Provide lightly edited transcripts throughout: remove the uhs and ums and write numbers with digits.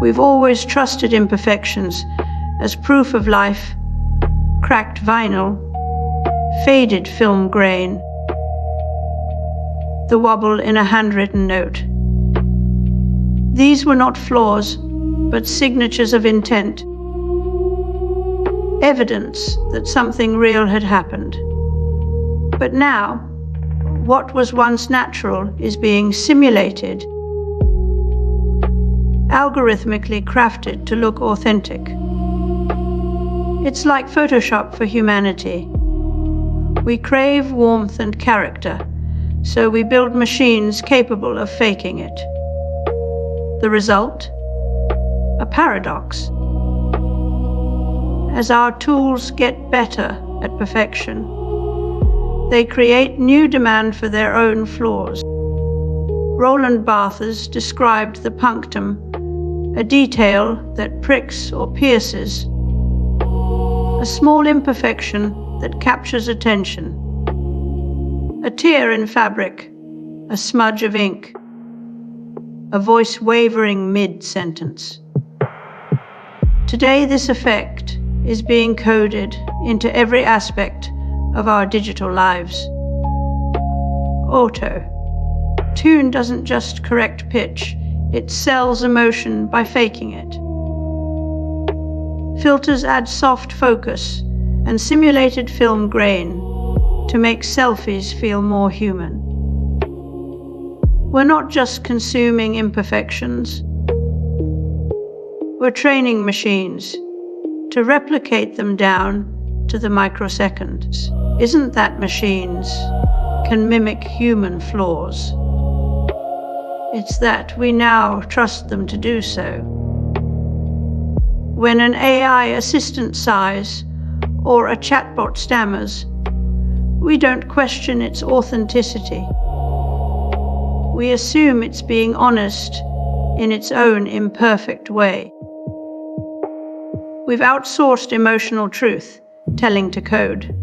We've always trusted imperfections as proof of life: cracked vinyl, faded film grain, the wobble in a handwritten note. These were not flaws, but signatures of intent, evidence that something real had happened. But now, what was once natural is being simulated, algorithmically crafted to look authentic. It's like Photoshop for humanity. We crave warmth and character, so we build machines capable of faking it. The result? A paradox. As our tools get better at perfection, they create new demand for their own flaws. Roland Barthes described the punctum, a detail that pricks or pierces, a small imperfection that captures attention. A tear in fabric, a smudge of ink, a voice wavering mid-sentence. Today, this effect is being coded into every aspect of our digital lives. Auto. Tune doesn't just correct pitch, it sells emotion by faking it. Filters add soft focus and simulated film grain to make selfies feel more human. We're not just consuming imperfections. We're training machines to replicate them down to the microseconds. Isn't that machines can mimic human flaws? It's that we now trust them to do so. When an AI assistant sighs or a chatbot stammers, we don't question its authenticity. We assume it's being honest in its own imperfect way. We've outsourced emotional truth, telling to code.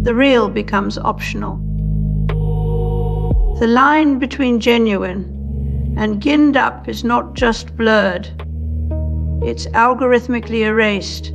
The real becomes optional. The line between genuine and ginned up is not just blurred, it's algorithmically erased.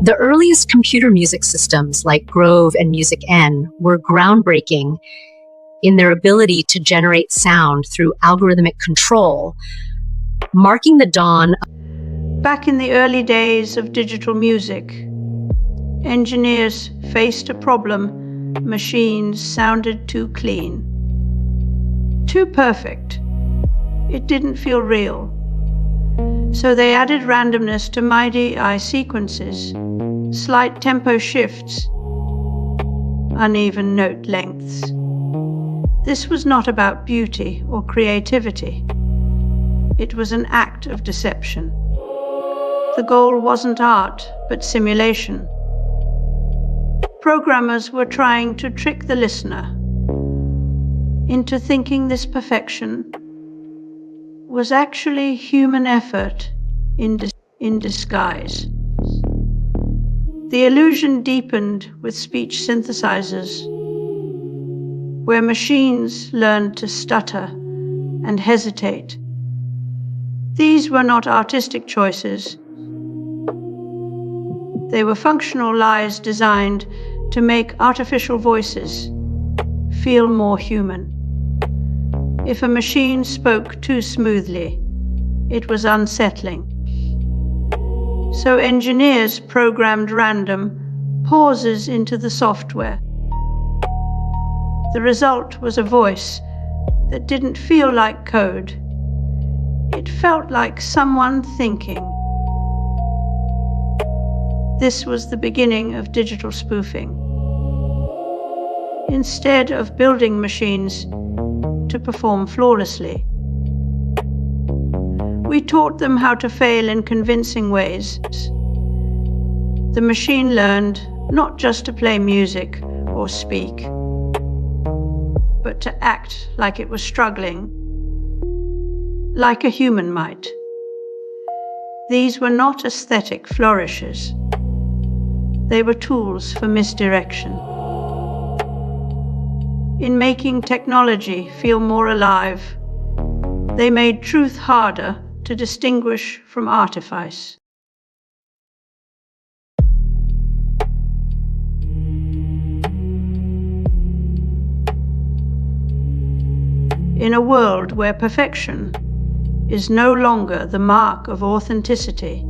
The earliest computer music systems like Grove and Music N were groundbreaking in their ability to generate sound through algorithmic control, marking the dawn. Back in the early days of digital music, engineers faced a problem: machines sounded too clean, too perfect. It didn't feel real. So they added randomness to MIDI sequences, slight tempo shifts, uneven note lengths. This was not about beauty or creativity. It was an act of deception. The goal wasn't art, but simulation. Programmers were trying to trick the listener into thinking this perfection was actually human effort in disguise. The illusion deepened with speech synthesizers, where machines learned to stutter and hesitate. These were not artistic choices. They were functional lies designed to make artificial voices feel more human. If a machine spoke too smoothly, it was unsettling. So engineers programmed random pauses into the software. The result was a voice that didn't feel like code. It felt like someone thinking. This was the beginning of digital spoofing. Instead of building machines to perform flawlessly, we taught them how to fail in convincing ways. The machine learned not just to play music or speak, but to act like it was struggling, like a human might. These were not aesthetic flourishes. they were tools for misdirection. In making technology feel more alive, they made truth harder to distinguish from artifice. In a world where perfection is no longer the mark of authenticity,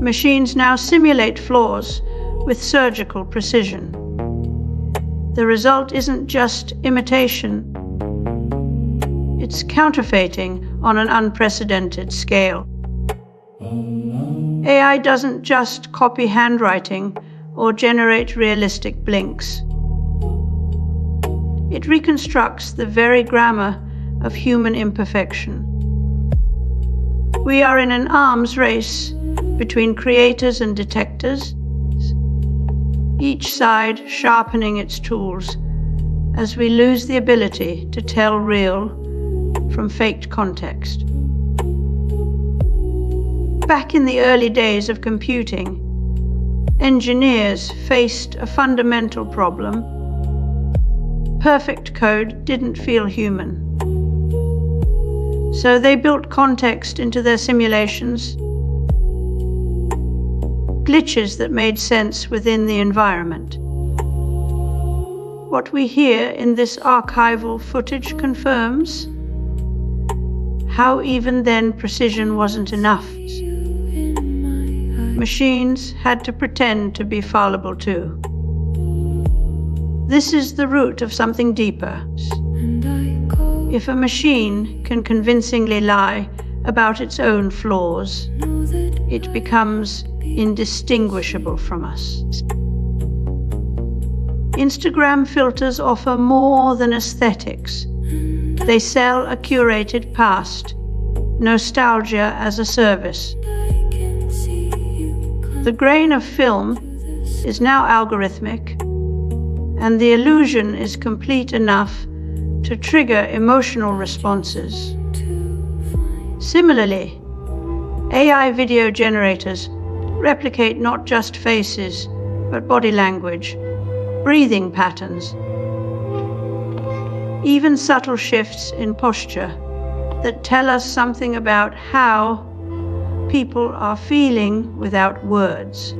machines now simulate flaws with surgical precision. The result isn't just imitation, it's counterfeiting on an unprecedented scale. AI doesn't just copy handwriting or generate realistic blinks. It reconstructs the very grammar of human imperfection. We are in an arms race between creators and detectors, each side sharpening its tools as we lose the ability to tell real from faked context. Back in the early days of computing, engineers faced a fundamental problem. Perfect code didn't feel human. So they built context into their simulations, glitches that made sense within the environment. What we hear in this archival footage confirms how even then precision wasn't enough. Machines had to pretend to be fallible too. This is the root of something deeper. If a machine can convincingly lie about its own flaws, it becomes indistinguishable from us. Instagram filters offer more than aesthetics. They sell a curated past, nostalgia as a service. The grain of film is now algorithmic, and the illusion is complete enough to trigger emotional responses. Similarly, AI video generators replicate not just faces, but body language, breathing patterns, even subtle shifts in posture that tell us something about how people are feeling without words.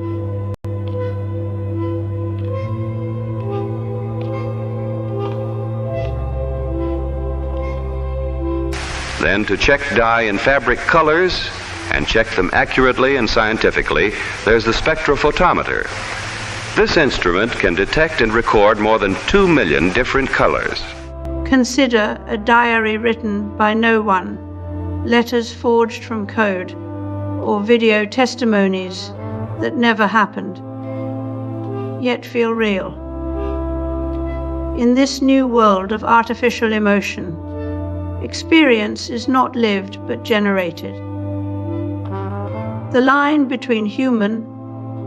Then to check dye and fabric colors and check them accurately and scientifically, there's the spectrophotometer. This instrument can detect and record more than 2 million different colors. Consider a diary written by no one, letters forged from code, or video testimonies that never happened, yet feel real. In this new world of artificial emotion, experience is not lived but generated. The line between human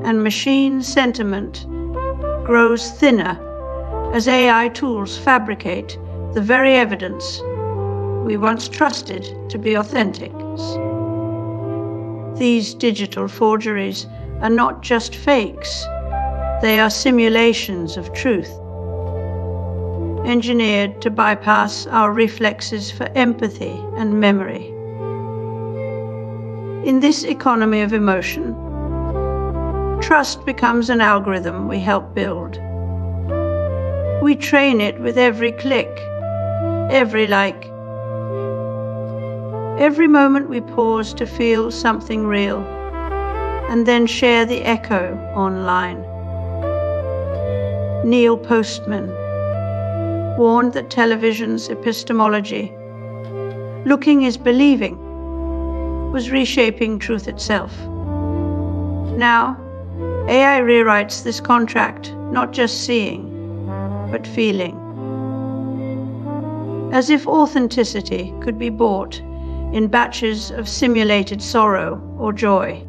and machine sentiment grows thinner as AI tools fabricate the very evidence we once trusted to be authentic. These digital forgeries are not just fakes, they are simulations of truth, engineered to bypass our reflexes for empathy and memory. In this economy of emotion, trust becomes an algorithm we help build. We train it with every click, every like, every moment we pause to feel something real, and then share the echo online. Neil Postman warned that television's epistemology, looking is believing, was reshaping truth itself. Now, AI rewrites this contract, not just seeing, but feeling. As if authenticity could be bought in batches of simulated sorrow or joy.